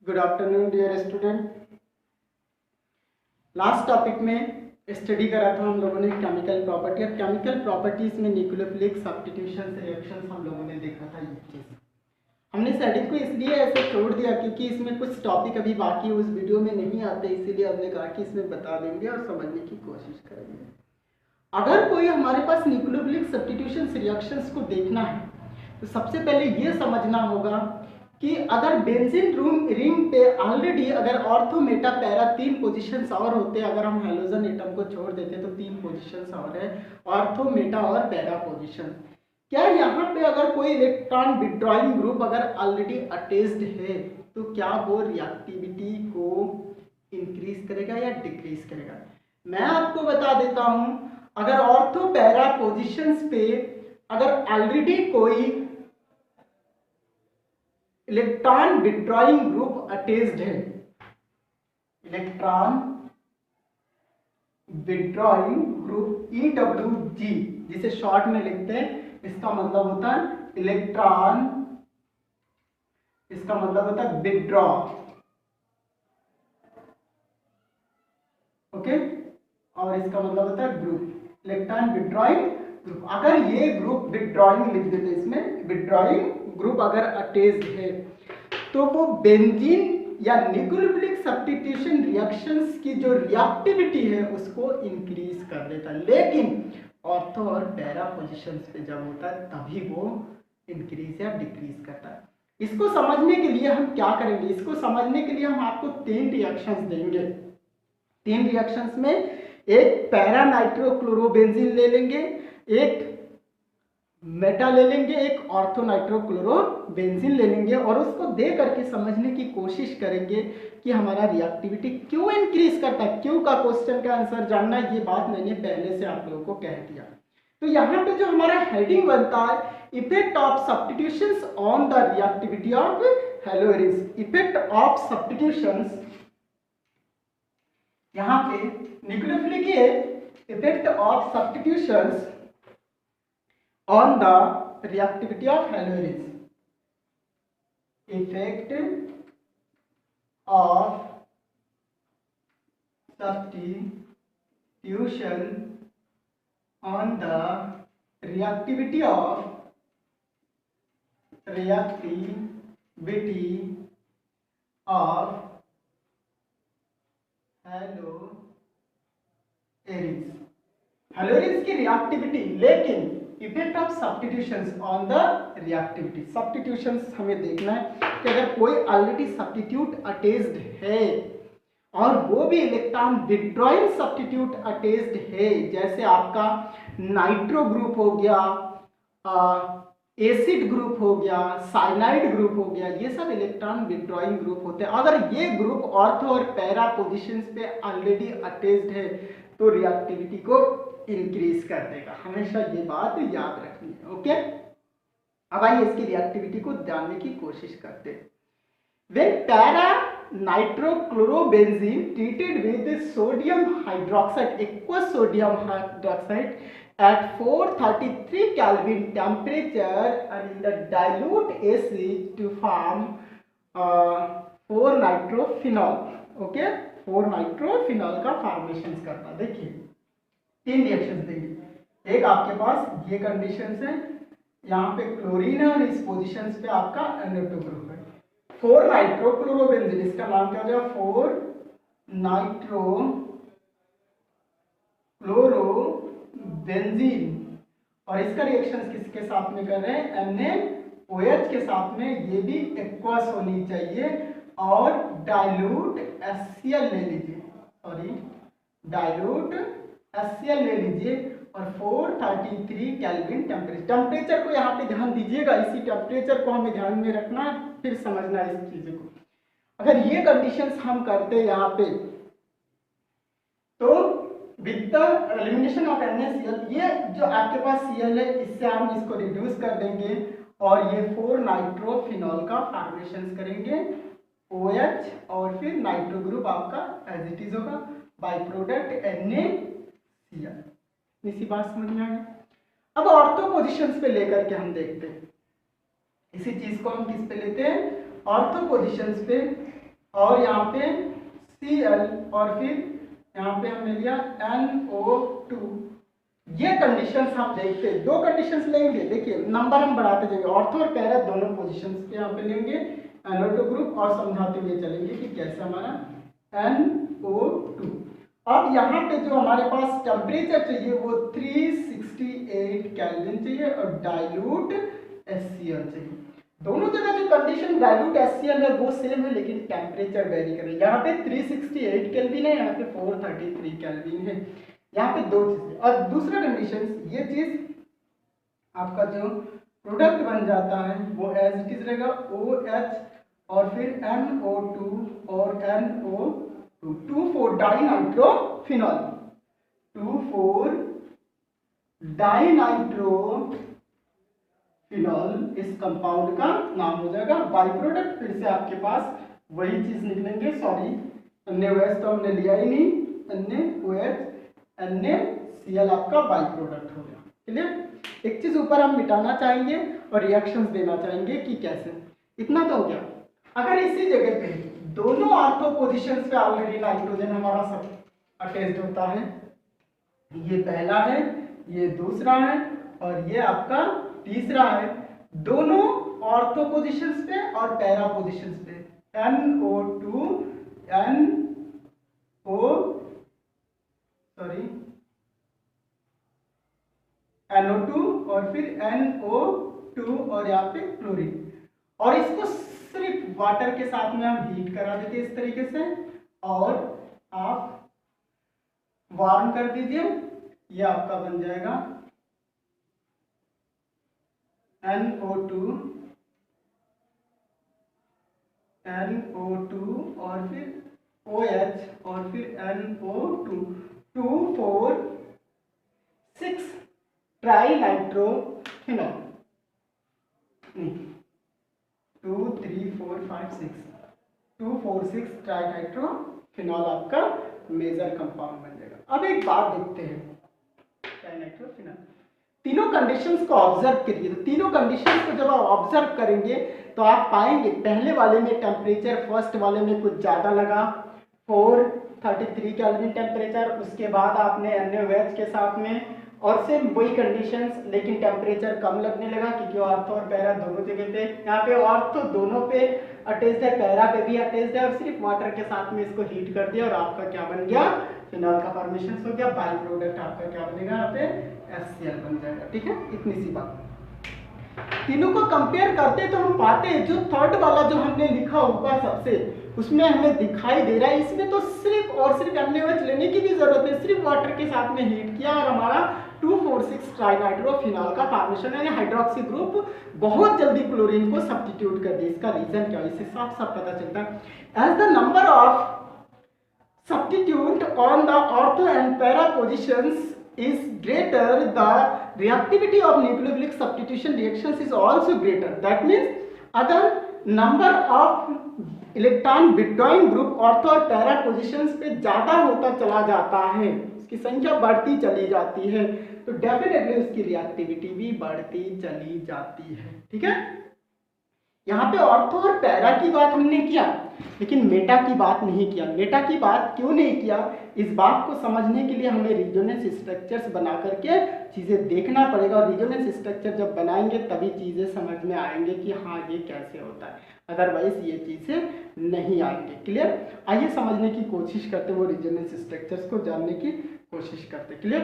Good afternoon dear student. Last topic में study करा था हम लोगों ने केमिकल प्रॉपर्टी और केमिकल प्रॉपर्टीज में न्यूक्लियोफिलिक सब्स्टिट्यूशन रिएक्शंस हम लोगों ने देखा था। ये चीज़ हमने स्टडी को इसलिए ऐसे छोड़ दिया क्योंकि इसमें कुछ टॉपिक अभी बाकी उस वीडियो में नहीं आते, इसीलिए हमने कहा कि इसमें बता देंगे और समझने की कोशिश करेंगे। अगर कोई हमारे पास न्यूक्लियोफिलिक सब्स्टिट्यूशन रिएक्शंस को देखना है तो सबसे पहले ये समझना होगा कि अगर बेंजीन रिंग पे ऑलरेडी अगर ऑर्थो मेटा पैरा तीन पोजीशंस और होते, अगर हम हेलोजन एटम को छोड़ देते तो तीन पोजीशंस और है, ऑर्थो मेटा और पैरा पोजीशन। क्या यहाँ पे अगर कोई इलेक्ट्रॉन विड्रॉइंग ग्रुप अगर ऑलरेडी अटैच्ड है तो क्या वो रिएक्टिविटी को इंक्रीज करेगा या डिक्रीज करेगा? मैं आपको बता देता हूं, अगर ऑर्थो पैरा पोजीशंस पे अगर ऑलरेडी कोई इलेक्ट्रॉन विड्रॉइंग ग्रुप अटैच्ड है, इलेक्ट्रॉन विड्रॉइंग ग्रुप EWG जिसे शॉर्ट में लिखते हैं, इसका मतलब होता है इलेक्ट्रॉन, इसका मतलब होता है विड्रॉ, ओके, और इसका मतलब होता है ग्रुप, इलेक्ट्रॉन विड्रॉइंग ग्रुप। अगर ये ग्रुप विड्रॉइंग लिख देते, इसमें विड्रॉइंग ग्रुप अगर अटैच्ड है तो वो बेंजीन या न्यूक्लियोफिलिक सब्स्टिट्यूशन रिएक्शंस की जो रिएक्टिविटी है उसको इंक्रीज कर देता है, लेकिन ऑर्थो और पैरा पोजीशंस पे जब होता है तभी वो इंक्रीज या डिक्रीज करता है। इसको समझने के लिए हम क्या करेंगे, इसको समझने के लिए हम आपको तीन रिएक्शंस देंगे। तीन रिएक्शंस में एक पैरा नाइट्रोक्लोरोबेंजीन ले लेंगे, एक मेटा ले लेंगे, एक ऑर्थो नाइट्रोक्लोरोबेंजीन ले लेंगे और उसको दे करके समझने की कोशिश करेंगे कि हमारा रिएक्टिविटी क्यों इंक्रीज करता है। क्यों का क्वेश्चन का आंसर जानना, ये बात मैंने पहले से आप लोगों को कह दिया। तो यहाँ पे जो हमारा हेडिंग बनता है, effect of substitutions on the reactivity of halogens. Effect of substitutions, यहाँ पे nucleophilic effect of substitutions on the reactivity of halogens. Effect of substitution on the reactivity of halogens की रिएक्टिविटी, लेकिन effect of substitutions on the reactivity. Substitutions हमें देखना है कि अगर कोई ऑलरेडी सब्स्टिट्यूट अटैच्ड है और वो भी इलेक्ट्रॉन विड्रॉइंग सब्स्टिट्यूट अटैच्ड है, जैसे आपका नाइट्रो ग्रुप हो गया, एसिड ग्रुप हो गया, साइनाइड ग्रुप हो गया, ये सब इलेक्ट्रॉन विड्रॉइंग ग्रुप होते हैं। अगर ये ग्रुप ऑर्थो और पैरा पोजीशंस पे ऑलरेडी अटैच्ड है तो रिएक्टिविटी को इंक्रीज कर देगा। हमेशा ये बात याद रखनी है, ओके। अब आइए इसकी रिएक्टिविटी को जानने की कोशिश करते हैं। When para nitrochlorobenzene treated with sodium hydroxide, aqueous sodium hydroxide at 433 Kelvin temperature and in the dilute acid to form 4-nitrophenol, okay, 4-nitrophenol का फॉर्मेशन करता। देखिए तीन रिएक्शन देंगे, एक आपके पास ये कंडीशंस है, यहाँ पे क्लोरीन है और इस पोजीशन पे आपका NO2 ग्रुप है। 4-नाइट्रोक्लोरोबेंजीन, इसका नाम क्या हो जाएगा 4-नाइट्रोक्लोरोबेंजीन, और इसका रिएक्शन किसके साथ में कर रहे हैं, NaOH के साथ में। ये भी एक्वस होनी चाहिए और डाइल्यूट HCl ले लीजिए, सॉरी डाइल्यूट HCl ले लीजिए और 433 केल्विन टेम्परेचर को यहाँ पे ध्यान दीजिएगा। इसी टेम्परेचर को हमें ध्यान में रखना, फिर समझना इस चीज को। अगर ये कंडीशंस हम करते हैं यहाँ पे तो with the elimination of NaCl, ये जो आपके पास Cl है इससे हम इसको रिड्यूस कर देंगे और ये 4-नाइट्रोफिनॉल का फॉर्मेशन करेंगे, OH और फिर नाइट्रो ग्रुप आपका एज इट इज होगा, बाई प्रोडक्ट NaCl। इसी बात समझ में आ गई। अब ऑर्थो पोजीशंस पे लेकर के हम देखते हैं, इसी चीज को हम किस पे लेते हैं, ऑर्थो पोजीशंस पे। और यहाँ पे Cl और फिर यहाँ पे हमने लिया NO2। ये कंडीशंस हम देखते हैं, दो कंडीशंस लेंगे, देखिए नंबर हम बढ़ाते जाएंगे, ऑर्थो और पैरा दोनों पोजीशंस पे यहाँ पे लेंगे NO2 ग्रुप और समझाते हुए चलेंगे कि कैसे हमारा NO2। अब यहाँ पे जो हमारे पास टेम्परेचर चाहिए वो 368 केल्विन चाहिए और डाइल्यूट HCl चाहिए। दोनों जगह जो कंडीशन डाइल्यूट HCl है वो सेम है, लेकिन टेम्परेचर वेरी करे। यहाँ पे 368 केल्विन है, यहाँ पे 433 केल्विन है, यहाँ पे दो चीजें। और दूसरा कंडीशन ये चीज आपका जो प्रोडक्ट बन जाता है वो एज इट इज रहेगा OH और फिर NO2 और NO2 2,4 डाइनाइट्रोफिनॉल, 2,4 डाइनाइट्रोफिनॉल इस कंपाउंड का नाम हो जाएगा। बाई प्रोडक्ट फिर से आपके पास वही चीज निकलेंगे, सॉरी NaOH तो हमने लिया ही नहीं, NaOH NaCl आपका बाई प्रोडक्ट हो गया। क्लियर? एक चीज ऊपर हम मिटाना चाहेंगे और रिएक्शंस देना चाहेंगे कि कैसे, इतना तो हो गया। अगर इसी जगह पे दोनों ऑर्थो पोजीशंस पे ऑलरेडी नाइट्रोजन हमारा सब अटैच्ड होता है, ये पहला है, ये दूसरा है और ये आपका तीसरा है, दोनों ऑर्थो पोजीशंस पे और पैरा पोजीशंस पे NO2 NO2 और फिर NO2 और यहाँ पे क्लोरीन, और इसको सिर्फ वाटर के साथ में हम हीट करा देते इस तरीके से और आप वार्म कर दीजिए, ये आपका बन जाएगा NO2 और फिर OH और फिर NO2 2,4 6 ट्राइनाइट्रोफिनॉल, 2 3 4 5 6 2 4 6 ट्राइनाइट्रोफिनॉल आपका मेजर कंपाउंड बन जाएगा। अब एक बात देखते हैं, ट्राइनाइट्रोफिनॉल तीनों कंडीशंस को ऑब्जर्व करिए। तो तीनों कंडीशंस को जब आप ऑब्जर्व करेंगे तो आप पाएंगे पहले वाले में टेम्परेचर फर्स्ट वाले में कुछ ज़्यादा लगा, 433 केल्विन टेम्परेचर, उसके बाद आपने NaOH के साथ में और सेम वही कंडीशंस, लेकिन टेम्परेचर कम लगने लगा क्योंकि ऑर्थो और पैरा दोनों जगह पे, यहाँ पे ऑर्थो दोनों पे अटैच्ड है, पैरा पे भी अटैच्ड है, और सिर्फ वाटर के साथ में इसको हीट कर दिया और आपका क्या बन गया, फिनॉल का फॉर्मेशन हो गया, बाई प्रोडक्ट आपका क्या बनेगा यहाँ पे HCl बन जाएगा। ठीक है, इतनी सी बात। तीनों को कंपेयर करते तो हम पाते हैं जो थर्ड वाला जो हमने लिखा ऊपर सबसे, उसमें हमें दिखाई दे रहा है इसमें तो सिर्फ और सिर्फ NaOH लेने की भी जरूरत है, सिर्फ वाटर के साथ में हीट किया और हमारा 2,4,6 ट्राइनाइट्रोफिनॉल का फॉर्मेशन है, हाइड्रोक्सी ग्रुप बहुत जल्दी क्लोरीन को सब्स्टिट्यूट कर दिया। इसका रीजन क्या है, इससे साफ साफ पता चलता है, as the number of substitute on the ortho and para positions is greater, the reactivity of nucleophilic substitution reactions is also greater. That means अगर number of electron withdrawing group ortho और para positions पे ज़्यादा होता चला जाता है, उसकी संख्या बढ़ती चली जाती है, तो डेफिनेटली उसकी रिएक्टिविटी भी बढ़ती चली जाती है। ठीक है, यहाँ पे ऑर्थो और पैरा की बात हमने किया लेकिन मेटा की बात नहीं किया। मेटा की बात क्यों नहीं किया, इस बात को समझने के लिए हमें रिजोनेंस स्ट्रक्चर्स बना करके चीज़ें देखना पड़ेगा, और रिजोनेंस स्ट्रक्चर जब बनाएंगे तभी चीज़ें समझ में आएंगे कि हाँ ये कैसे होता है, अदरवाइज ये चीज़ें नहीं आएंगे। क्लियर? आइए समझने की कोशिश करते हैं, वो रिजोनेंस स्ट्रक्चर्स को जानने की कोशिश करते। क्लियर?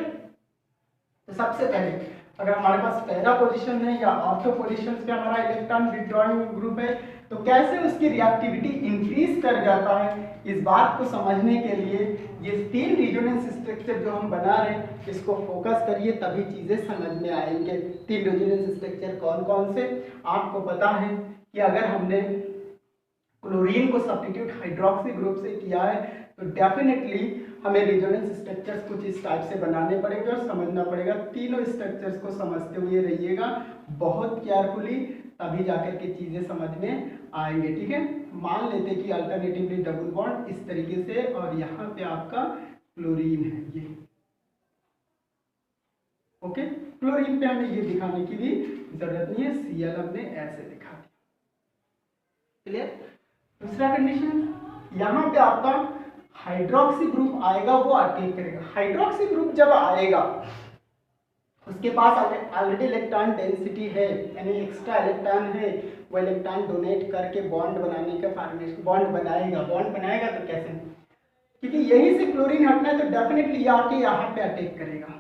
तो सबसे पहले अगर हमारे पास पैरा पोजीशन है या ऑर्थो पोजीशन पे हमारा इलेक्ट्रॉन विथड्रॉइंग ग्रुप है तो कैसे उसकी रिएक्टिविटी इंक्रीज कर जाता है, इस बात को समझने के लिए ये तीन रिजोनेंस स्ट्रक्चर जो हम बना रहे हैं इसको फोकस करिए, तभी चीजें समझ में आएंगे। तीन रिजोनेंस स्ट्रक्चर कौन कौन से आपको पता है कि अगर हमने क्लोरीन को सब्स्टिट्यूट हाइड्रोक्सी ग्रुप से किया है तो डेफिनेटली हमें रिजोनेंस स्ट्रक्चर्स कुछ इस टाइप से बनाने पड़ेंगे और समझना पड़ेगा। तीनों स्ट्रक्चर्स को समझते हुए रहिएगा बहुत केयरफुली, तभी जाकर के चीजें समझ में आएंगे। ठीक है, मान लेते कि अल्टरनेटिवली डबल बॉन्ड इस तरीके से और यहाँ पे आपका क्लोरीन है ये, ओके। क्लोरीन पे हमें ये दिखाने की भी जरूरत नहीं है, Cl हमने ऐसे दिखा दिया। क्लियर? दूसरा कंडीशन, यहाँ पे आपका हाइड्रोक्सी ग्रुप आएगा, वो अटैक करेगा। हाइड्रोक्सी ग्रुप जब आएगा उसके पास ऑलरेडी इलेक्ट्रॉन डेंसिटी है, यानी एक्स्ट्रा इलेक्ट्रॉन है, वो इलेक्ट्रॉन डोनेट करके बॉन्ड बनाने का फॉर्मेशन, बॉन्ड बनाएगा तो कैसे, क्योंकि यहीं से क्लोरीन हटना है तो डेफिनेटली आके यहाँ पे अटैक करेगा।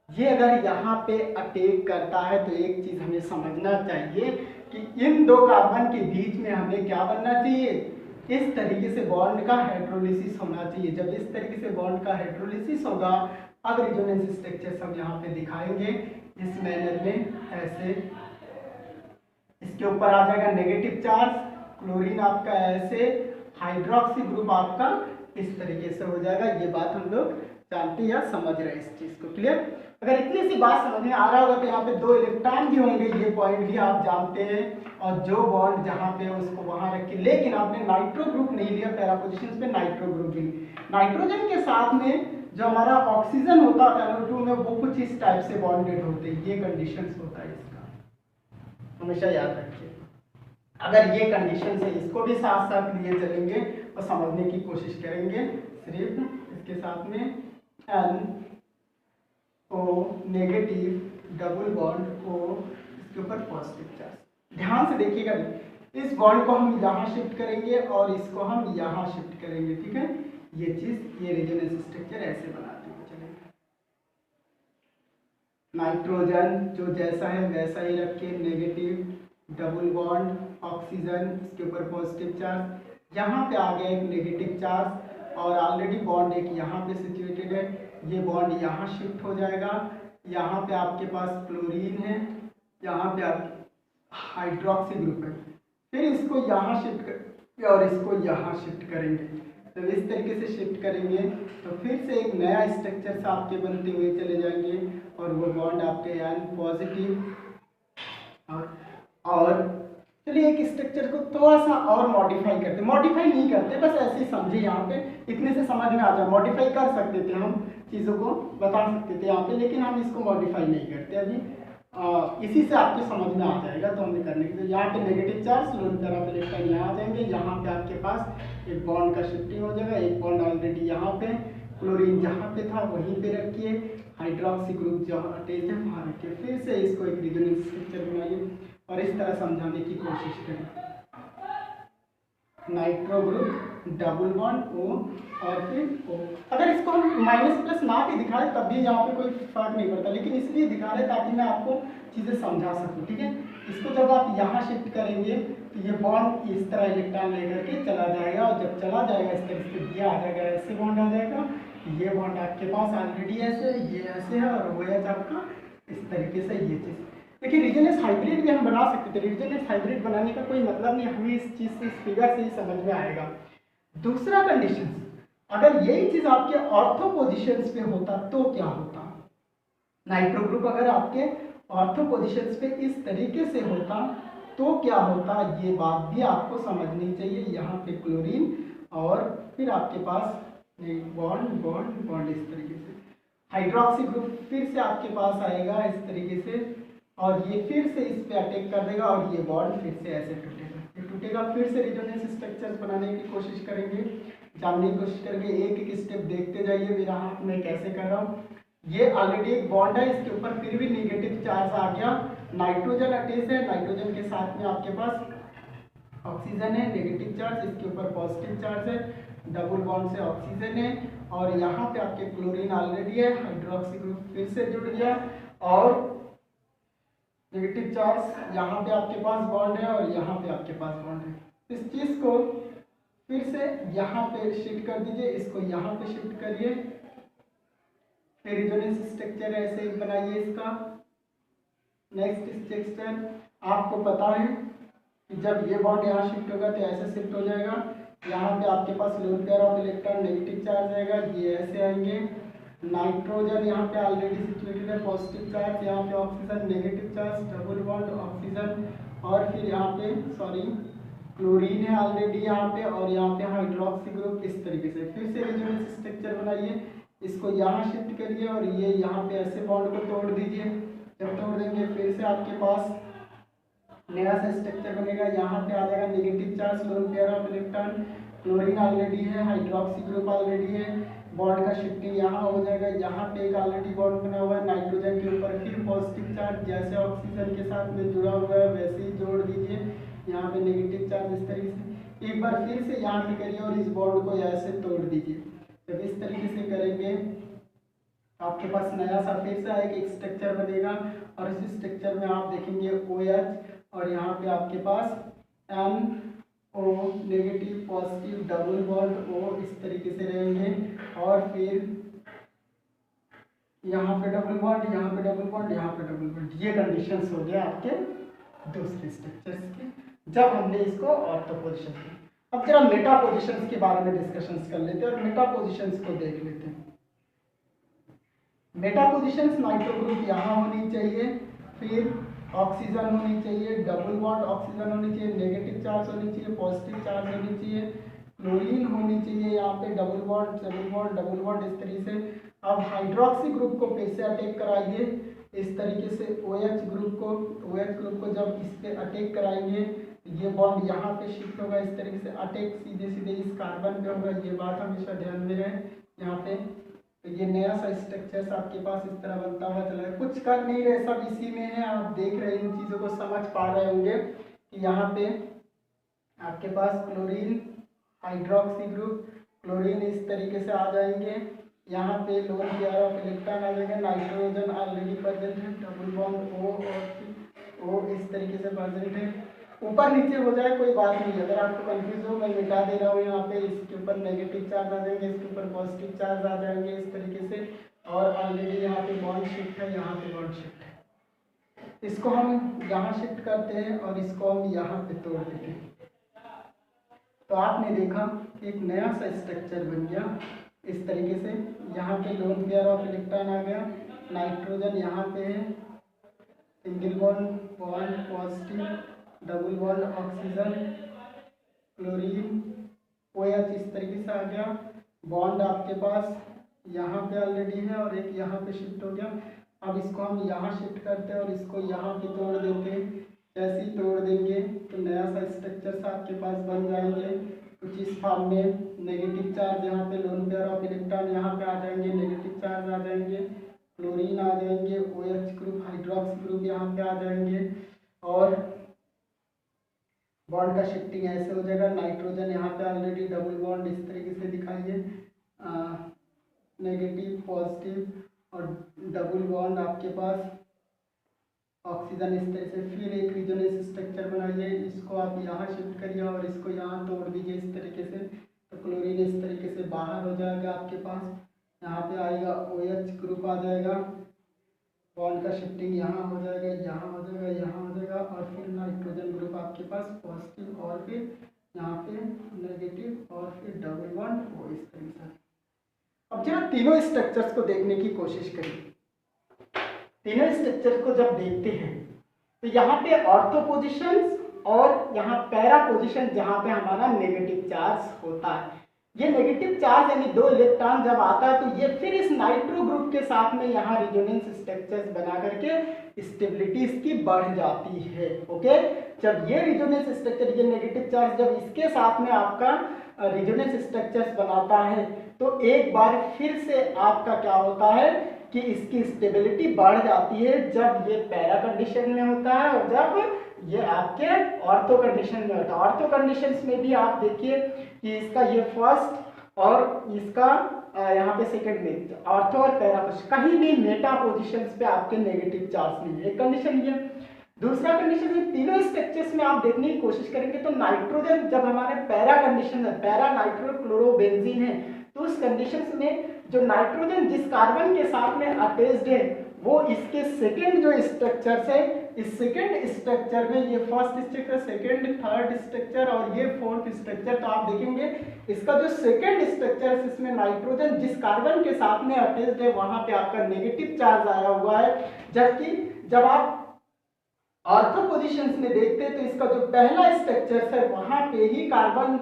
ये अगर यहाँ पे अटैक करता है तो एक चीज हमें समझना चाहिए कि इन दो कार्बन के बीच में हमें क्या बनना चाहिए, इस तरीके से बॉन्ड का हाइड्रोलिसिस होना चाहिए। जब इस तरीके से बॉन्ड का हाइड्रोलिसिस होगा, अब रेजोनेंस स्ट्रक्चर हम यहाँ पे दिखाएंगे इस मैनर में, ऐसे इसके ऊपर आ जाएगा नेगेटिव चार्ज, क्लोरीन आपका ऐसे, हाइड्रोक्सी ग्रुप आपका इस तरीके से हो जाएगा। ये बात हम लोग जानते या समझ रहे हैं इस चीज को, क्लियर। अगर इतनी सी बात समझ में आ रहा होगा तो यहाँ पे 2 इलेक्ट्रॉन भी होंगे, ये पॉइंट भी आप जानते हैं, और जो बॉन्ड जहाँ पे है उसको वहां रखिए। लेकिन आपने नाइट्रो ग्रुप नहीं लिया, पैरा पोजिशन पे नाइट्रो ग्रुप भी। नाइट्रोजन के साथ में जो हमारा ऑक्सीजन होता है NO2 में, वो कुछ इस टाइप से बॉन्डेड होते हैं, ये कंडीशंस होता है इसका, हमेशा याद रखिए। अगर ये कंडीशन है, इसको भी साथ साथ लिए चलेंगे और समझने की कोशिश करेंगे। सिर्फ इसके साथ में NO negative double bond O, इसके ऊपर पॉजिटिव चार्ज। ध्यान से देखिएगा, इस बॉन्ड को हम यहाँ शिफ्ट करेंगे और इसको हम यहाँ शिफ्ट करेंगे, ठीक है। ये चीज, ये रेजोनेंस स्ट्रक्चर ऐसे बनाते हुए चलेंगे। नाइट्रोजन जो जैसा है वैसा ही रखे, नेगेटिव डबल बॉन्ड ऑक्सीजन, इसके ऊपर पॉजिटिव चार्ज, यहाँ पे आ गया एक नेगेटिव चार्ज, और ऑलरेडी बॉन्ड एक यहाँ पे सिचुएटेड है, ये बॉन्ड यहाँ शिफ्ट हो जाएगा। यहाँ पे आपके पास क्लोरीन है, यहाँ पे आप हाइड्रोक्सी ग्रुप है, फिर इसको यहाँ शिफ्ट कर और इसको यहाँ शिफ्ट करेंगे। तो इस तरीके से शिफ्ट करेंगे तो फिर से एक नया स्ट्रक्चर से आपके बनते हुए चले जाएंगे, और वो बॉन्ड आपके N पॉजिटिव। और चलिए एक स्ट्रक्चर को थोड़ा सा और मॉडिफाई करते, मॉडिफाई नहीं करते, बस ऐसे ही समझे, यहाँ पे इतने से समझ में आ जाए। मॉडिफाई कर सकते थे हम, चीज़ों को बता सकते थे यहाँ पे, लेकिन हम इसको मॉडिफाई नहीं करते अभी। इसी से आपके समझ में आ जाएगा, तो हमने करने के लिए यहाँ पे नेगेटिव चार्ज लोन तरफ इलेक्ट्रॉन यहाँ आ जाएंगे, यहाँ पे आपके पास एक बॉन्ड का शिफ्टिंग हो जाएगा, एक बॉन्ड ऑलरेडी यहाँ पे, क्लोरीन जहाँ पे था वहीं पे रखिए, हाइड्रोक्सी ग्रुप जहाँ अटैच है वहाँ रखिए, फिर से इसको एक रेजोनेंस स्ट्रक्चर बनाइए और इस तरह समझाने की कोशिश करें। Nitro group double bond O और फिर O। अगर इसको हम माइनस प्लस ना भी दिखाए तब भी यहाँ पे कोई फर्क नहीं पड़ता, लेकिन इसलिए दिखा रहे ताकि मैं आपको चीज़ें समझा सकूँ, ठीक है। इसको जब आप यहाँ शिफ्ट करेंगे तो ये बॉन्ड इस तरह इलेक्ट्रॉन लेकर के चला जाएगा, और जब चला जाएगा इस तरह से ये आ जाएगा, ऐसे बॉन्ड आ जाएगा, ये बॉन्ड आपके पास ऑलरेडी ऐसे, ये ऐसे है, और वो है आपका इस तरीके से ये चीज़। देखिए रेजोनेंस हाइब्रिड भी हम बना सकते थे, रेजोनेंस हाइब्रिड बनाने का कोई मतलब नहीं, हमें इस चीज़ से, इस फिगर से ही समझ में आएगा। दूसरा कंडीशन, अगर यही चीज़ आपके ऑर्थो पोजिशंस पे होता तो क्या होता। नाइट्रो ग्रुप अगर आपके ऑर्थो पोजिशंस पे इस तरीके से होता तो क्या होता, ये बात भी आपको समझनी चाहिए। यहाँ पे क्लोरीन और फिर आपके पास बॉन्ड बॉन्ड बॉन्ड इस तरीके से, हाइड्रोक्सी ग्रुप फिर से आपके पास आएगा इस तरीके से, और ये फिर से इस पे अटैक कर देगा, और ये बॉन्ड फिर से ऐसे टूटेगा, ये टूटेगा। फिर से रेजोनेंस स्ट्रक्चर्स बनाने की कोशिश करेंगे, जानने की कोशिश करेंगे, एक एक स्टेप देखते जाइए मेरा हाथ में कैसे कर रहा हूँ। ये ऑलरेडी एक बॉन्ड है, इसके ऊपर फिर भी नेगेटिव चार्ज आ गया, नाइट्रोजन अटैच है, नाइट्रोजन के साथ में आपके पास ऑक्सीजन है, नेगेटिव चार्ज, इसके ऊपर पॉजिटिव चार्ज है, डबल बॉन्ड से ऑक्सीजन है, और यहाँ पे आपके क्लोरीन ऑलरेडी है, हाइड्रोक्सी ग्रुप फिर से जुड़ गया, और नेगेटिव चार्ज यहाँ पे आपके पास बॉन्ड है, और यहाँ पे आपके पास बॉन्ड है। इस चीज़ को फिर से यहाँ पे शिफ्ट कर दीजिए, इसको यहाँ पे शिफ्ट करिए, फिर रेजोनेंस स्ट्रक्चर ऐसे ही बनाइए इसका। नेक्स्ट स्ट्रक्चर आपको पता है कि जब ये बॉन्ड यहाँ शिफ्ट होगा तो ऐसे शिफ्ट हो जाएगा, यहाँ पे आपके पास lone pair of electron negative charge आएगा, ये ऐसे आएंगे, नाइट्रोजन यहाँ पे ऑलरेडी सिचुएटेड है, पॉजिटिव चार्ज, यहाँ पे oxygen negative charge, double bond oxygen, और फिर यहाँ पे क्लोरीन है ऑलरेडी यहाँ पे, और यहाँ पे हाइड्रोक्सी ग्रुप इस तरीके से। फिर से रेजोनेंस स्ट्रक्चर बनाइए, इसको यहाँ शिफ्ट करिए, और ये यहाँ पे ऐसे बॉन्ड को तोड़ दीजिए। जब तोड़ देंगे फिर से आपके पास नया सा स्ट्रक्चर बनेगा, यहाँ पे आ जाएगा negative charge loan pair of electron, chlorine already है, हाइड्रोक्सी ग्रुप ऑलरेडी है, बॉन्ड का शिफ्टिंग यहाँ हो जाएगा, यहाँ पे एक ऑलरेडी बॉन्ड बना हुआ है नाइट्रोजन के ऊपर, फिर पॉजिटिव चार्ज जैसे ऑक्सीजन के साथ में जुड़ा हुआ है वैसे ही जोड़ दीजिए, यहाँ पे नेगेटिव चार्ज इस तरीके से एक बार फिर से यहाँ पे करिए और इस बॉन्ड को ऐसे तोड़ दीजिए। जब इस तरीके से करेंगे आपके पास नया सा फिर से एक स्ट्रक्चर बनेगा और इस स्ट्रक्चर में आप देखेंगे OH और यहाँ पे आपके पास NO negative positive double bond O इस तरीके से रहेंगे और फिर यहाँ पे डबल बॉन्ड, यहाँ पे डबल बॉन्ड, यहाँ पे डबल बॉन्ड। ये कंडीशंस हो गया आपके दूसरे स्ट्रक्चर्स के जब हमने इसको ऑर्थो पोजीशन किया। अब जरा मेटा पोजीशंस के बारे में डिस्कशंस कर लेते हैं और मेटा पोजीशंस को देख लेते हैं। मेटा पोजीशंस नाइट्रो ग्रुप यहाँ होनी चाहिए, फिर ऑक्सीजन होनी चाहिए, डबल बॉन्ड ऑक्सीजन होनी चाहिए, नेगेटिव चार्ज होनी चाहिए, पॉजिटिव चार्ज होनी चाहिए, क्लोरीन होनी चाहिए, यहाँ पे double bond double bond double bond इस तरीके से। अब हाइड्रोक्सी ग्रुप को फिर से अटैक कराइए इस तरीके से, OH ग्रुप को जब इस पे अटैक कराएंगे ये बॉन्ड यहाँ पे शिफ्ट होगा इस तरीके से, अटैक सीधे सीधे इस कार्बन पे होगा, ये बात हमेशा ध्यान में रहे यहाँ पे। तो ये नया सा स्ट्रक्चर्स आपके पास इस तरह बनता हुआ चला है, कुछ कर नहीं रहे, सब इसी में है, आप देख रहे हैं इन चीज़ों को समझ पा रहे होंगे कि यहाँ पे आपके पास क्लोरीन हाइड्रोक्सी ग्रुप, क्लोरीन इस तरीके से आ जाएंगे, यहाँ पे लोन पेयर ऑफ इलेक्ट्रॉन आ जाएगा, नाइट्रोजन ऑलरेडी प्रेजेंट है, डबल बॉन्ड O इस तरीके से प्रेजेंट है, ऊपर नीचे हो जाए कोई बात नहीं। अगर आपको कंफ्यूज हो मैं मिटा दे रहा हूँ, यहाँ पे इसके ऊपर नेगेटिव चार्ज आ जाएंगे, इसके ऊपर पॉजिटिव चार्ज आ जाएंगे इस तरीके से, और ऑलरेडी यहाँ पे बॉन्ड शिफ्ट है, यहाँ पे बॉन्ड शिफ्ट है, इसको हम यहाँ शिफ्ट करते हैं और इसको हम यहाँ पे तोड़ देते हैं। तो आपने देखा एक नया सा स्ट्रक्चर बन गया इस तरीके से, यहाँ पे लोन पेयर ऑफ इलेक्ट्रॉन आ गया, नाइट्रोजन यहाँ पे है, single bond positive, double bond oxygen, chlorine, OH इस तरीके से आ गया, बॉन्ड आपके पास यहाँ पे ऑलरेडी है और एक यहाँ पे शिफ्ट हो गया। अब इसको हम यहाँ शिफ्ट करते हैं और इसको यहाँ पे तोड़ देते हैं, जैसे ही तोड़ देंगे तो नया सा स्ट्रक्चर आपके पास बन जाएंगे कुछ इस फॉर्म में। नेगेटिव चार्ज यहाँ पे लोन पेयर ऑफ इलेक्ट्रॉन यहाँ पे आ जाएंगे, नेगेटिव चार्ज आ जाएंगे, क्लोरीन आ जाएंगे, OH ग्रुप हाइड्रोक्सी ग्रुप यहाँ पे आ जाएंगे और बॉन्ड का शिफ्टिंग ऐसे हो जाएगा। नाइट्रोजन यहाँ पे ऑलरेडी डबल बॉन्ड इस तरीके से दिखाइए, नेगेटिव पॉजिटिव और डबल बॉन्ड आपके पास, ऑक्सीजन इस तरह से, फिर एक रेजोनेंस स्ट्रक्चर बनाइए, इसको आप यहाँ शिफ्ट करिए और इसको यहाँ तोड़ दीजिए इस तरीके से, तो क्लोरीन इस तरीके से बाहर हो जाएगा आपके पास, यहाँ पे आएगा OH ग्रुप आ जाएगा, बॉन्ड का शिफ्टिंग यहाँ हो जाएगा, यहाँ हो जाएगा, यहाँ हो जाएगा और फिर नाइट्रोजन ग्रुप आपके पास पॉजिटिव और फिर यहाँ पे नेगेटिव और फिर डबल बॉन्ड वो इस तरीके से। अब जरा तीनों स्ट्रक्चर्स को देखने की कोशिश करिए। तीनों स्ट्रक्चर को जब देखते हैं तो यहाँ पे ऑर्थो पोजिशंस और यहाँ पैरा पोजिशन जहाँ पे हमारा नेगेटिव चार्ज होता है, ये नेगेटिव चार्ज यानी 2 इलेक्ट्रॉन जब आता है तो ये फिर इस नाइट्रो ग्रुप के साथ में यहाँ रेजोनेंस स्ट्रक्चर्स बना करके स्टेबिलिटी इसकी बढ़ जाती है। ओके, जब ये रेजोनेंस स्ट्रक्चर ये नेगेटिव चार्ज जब इसके साथ में आपका रेजोनेंस स्ट्रक्चर्स बनाता है तो एक बार फिर से आपका क्या होता है कि इसकी स्टेबिलिटी बढ़ जाती है जब ये पैरा कंडीशन में होता है और जब ये आपके ऑर्थो कंडीशन में होता है। ऑर्थो कंडीशंस में भी आप देखिए कि इसका ये फर्स्ट और इसका यहाँ पे सेकंड में ऑर्थो और पैरा कहीं भी मेटा पोजीशंस पे आपके नेगेटिव चार्ज नहीं है, एक कंडीशन ये। दूसरा कंडीशन है तीनों स्ट्रक्चर्स में आप देखने की कोशिश करेंगे तो नाइट्रोजन जब हमारे पैरा कंडीशन है, पैरा नाइट्रोक्लोरोबेंजीन है, तो उस कंडीशंस में जो नाइट्रोजन जिस कार्बन के साथ में अटैच्ड है वो इसके सेकंड जो स्ट्रक्चर्स है, इस सेकंड स्ट्रक्चर में ये first structure, second, third structure और ये फोर्थ स्ट्रक्चर, तो आप देखेंगे इसका जो सेकंड स्ट्रक्चर है इसमें नाइट्रोजन जिस कार्बन के साथ में अटैच्ड है वहां पे आपका नेगेटिव चार्ज आया हुआ है, जबकि जब आप ऑर्थो पोजीशंस में देखते हैं तो इसका जो पहला स्ट्रक्चर है वहां पे ही कार्बन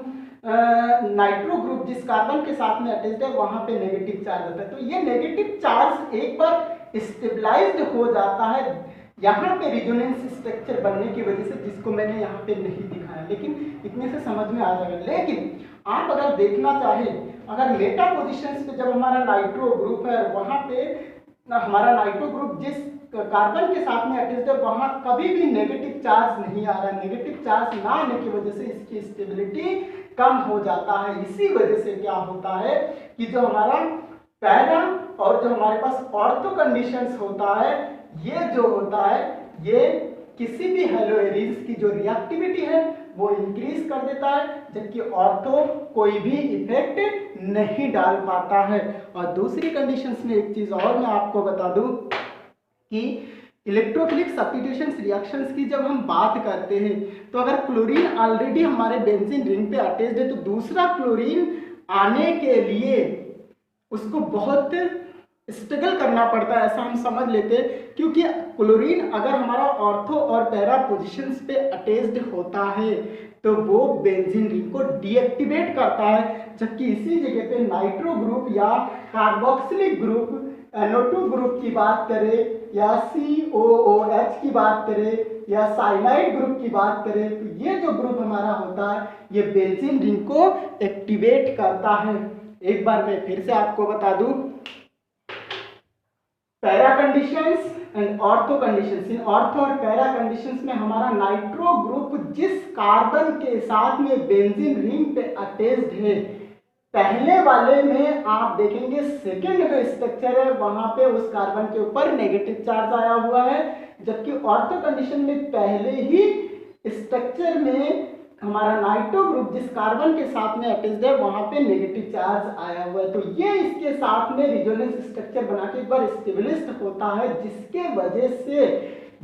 नाइट्रो ग्रुप जिस कार्बन के साथ में अटैच्ड है वहां पे नेगेटिव चार्ज होता है। तो ये नेगेटिव चार्ज एक बार स्टेबलाइज्ड हो जाता है, यहाँ पे रिजोनेंस स्ट्रक्चर बनने की वजह से, जिसको मैंने यहाँ पे नहीं दिखाया, लेकिन इतने से समझ में आ जाएगा। लेकिन आप अगर देखना चाहें, अगर मेटा पोजिशंस पे जब हमारा नाइट्रो ग्रुप है, वहाँ पे हमारा नाइट्रो ग्रुप जिस कार्बन के साथ में अटैच्ड है, वहाँ कभी भी नेगेटिव चार्ज नहीं आ रहा है। नेगेटिव चार्ज ना आने की वजह से इसकी स्टेबिलिटी कम हो जाता है। इसी वजह से क्या होता है कि जो हमारा पैरा और जो हमारे पास ऑर्थो कंडीशंस होता है, ये जो होता है, ये किसी भी हेलोएरिन्स की जो रिएक्टिविटी है वो इंक्रीज कर देता है, जबकि ऑर्थो कोई भी इफेक्ट नहीं डाल पाता है। और दूसरी कंडीशंस में एक चीज और मैं आपको बता दूं कि इलेक्ट्रोफिलिक सब्स्टिट्यूशन रिएक्शंस की जब हम बात करते हैं, तो अगर क्लोरीन ऑलरेडी हमारे बेंजीन रिंग पे अटैच्ड है, तो दूसरा क्लोरीन आने के लिए उसको बहुत स्ट्रगल करना पड़ता है, ऐसा हम समझ लेते हैं। क्योंकि क्लोरीन अगर हमारा ऑर्थो और पैरा पोजीशंस पे अटैच्ड होता है तो वो बेंजीन रिंग को डीएक्टिवेट करता है, जबकि इसी जगह पे नाइट्रो ग्रुप या कार्बोक्सिलिक ग्रुप, NO2 ग्रुप की बात करें या COOH की बात करें या साइनाइड ग्रुप की बात करें, तो ये जो ग्रुप हमारा होता है ये बेंजीन रिंग को एक्टिवेट करता है। एक बार मैं फिर से आपको बता दूं, para conditions and ortho conditions. In ortho और पैरा कंडीशंस में हमारा नाइट्रो ग्रुप जिस कार्बन के साथ में बेंजीन रिंग पे अटैच्ड है, पहले वाले में आप देखेंगे सेकेंड जो स्ट्रक्चर है वहां पे उस कार्बन के ऊपर नेगेटिव चार्ज आया हुआ है, जबकि ऑर्थो कंडीशन में पहले ही स्ट्रक्चर में हमारा नाइट्रो ग्रुप जिस कार्बन के साथ में अटैच्ड है वहां पे नेगेटिव चार्ज आया हुआ है। तो ये इसके साथ में रिजोनेंस स्ट्रक्चर बना के एक बार स्टेबलिस्ट होता है, जिसके वजह से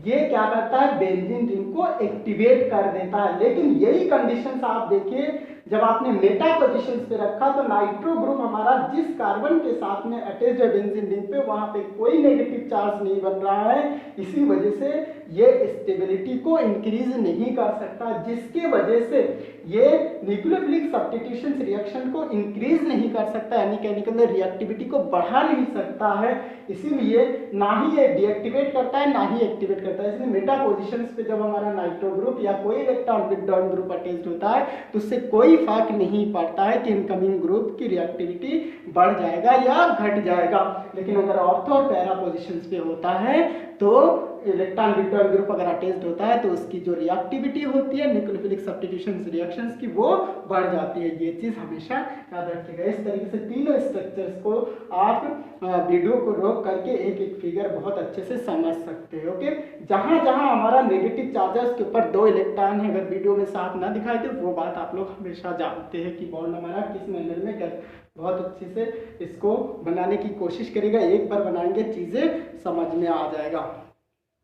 ये क्या करता है, बेंजीन रिंग को एक्टिवेट कर देता है। लेकिन यही कंडीशंस आप देखिए, जब आपने मेटा पोजीशंस पे रखा तो नाइट्रो ग्रुप हमारा जिस कार्बन के साथ में अटैच्ड है बेंजीन रिंग पे, वहां पे कोई नेगेटिव चार्ज नहीं बन रहा है। इसी वजह से ये स्टेबिलिटी को इंक्रीज नहीं कर सकता, जिसके वजह से ये न्यूक्लियोफिलिक सब्स्टिट्यूशन रिएक्शन को इंक्रीज नहीं कर सकता, यानी केमिकल रिएक्टिविटी को बढ़ा नहीं सकता है। इसीलिए ना ही ये डीएक्टिवेट करता है ना ही एक्टिवेट करता है। इसलिए मेटा पोजीशंस पे जब हमारा नाइट्रो ग्रुप या कोई इलेक्ट्रॉन विथड्रॉइंग ग्रुप अटैच्ड होता है तो उससे कोई फर्क नहीं पड़ता है कि इनकमिंग ग्रुप की रिएक्टिविटी बढ़ जाएगा या घट जाएगा। लेकिन अगर ऑर्थो और पैरा पोजीशंस पे होता है तो इलेक्ट्रॉन विथड्रॉइंग ग्रुप अगर अटैच्ड होता है तो उसकी जो रिएक्टिविटी होती है न्यूक्लियोफिलिक सब्स्टिट्यूशन रिएक्शंस की, वो बढ़ जाती है। ये चीज हमेशा याद रखिएगा। इस तरीके से तीनों स्ट्रक्चर्स को आप वीडियो को रोक करके एक एक फिगर बहुत अच्छे से समझ सकते हो। ओके, जहां जहां हमारा नेगेटिव चार्जेस के ऊपर 2 इलेक्ट्रॉन है, अगर वीडियो में साफ ना दिखाए तो वो बात आप लोग हमेशा जानते हैं कि बॉन्ड हमारा किस मैनर में कैसे, बहुत अच्छे से इसको बनाने की कोशिश करेगा। एक बार बनाएंगे चीजें समझ में आ जाएगा।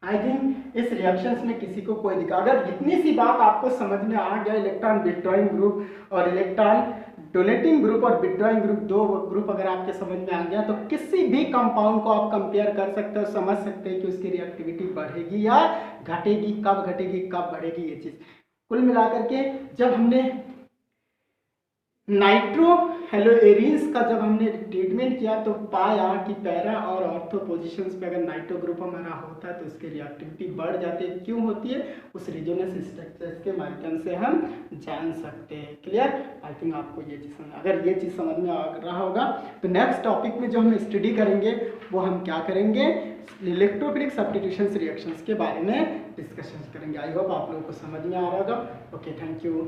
आई थिंक इस रिएक्शंस में किसी को कोई दिक्कत, अगर इतनी सी बात आपको समझ में आ गया, इलेक्ट्रॉन विथड्रॉइंग ग्रुप और इलेक्ट्रॉन डोनेटिंग ग्रुप और विथड्रॉइंग ग्रुप, दो ग्रुप अगर आपके समझ में आ गया तो किसी भी कंपाउंड को आप कंपेयर कर सकते हो, समझ सकते हैं कि उसकी रिएक्टिविटी बढ़ेगी या घटेगी, कब घटेगी कब बढ़ेगी। ये चीज कुल मिलाकर के जब हमने नाइट्रो हेलोएरिन्स का जब हमने ट्रीटमेंट किया तो पाया कि पैरा और ऑर्थो पोजीशंस पे अगर नाइट्रो ग्रुप हमारा होता है तो उसकी रिएक्टिविटी बढ़ जाती है। क्यों होती है, उस रिजोनेंस स्ट्रक्चर्स के माध्यम से हम जान सकते हैं। क्लियर? आई थिंक आपको ये चीज़ समझ, अगर ये चीज़ समझ में आ रहा होगा तो नेक्स्ट टॉपिक में जो हम स्टडी करेंगे वो हम क्या करेंगे, इलेक्ट्रोफिलिक सब्स्टिट्यूशन रिएक्शंस के बारे में डिस्कशन करेंगे। आई होप आप लोगों को समझ में आ रहा होगा। Okay, thank you.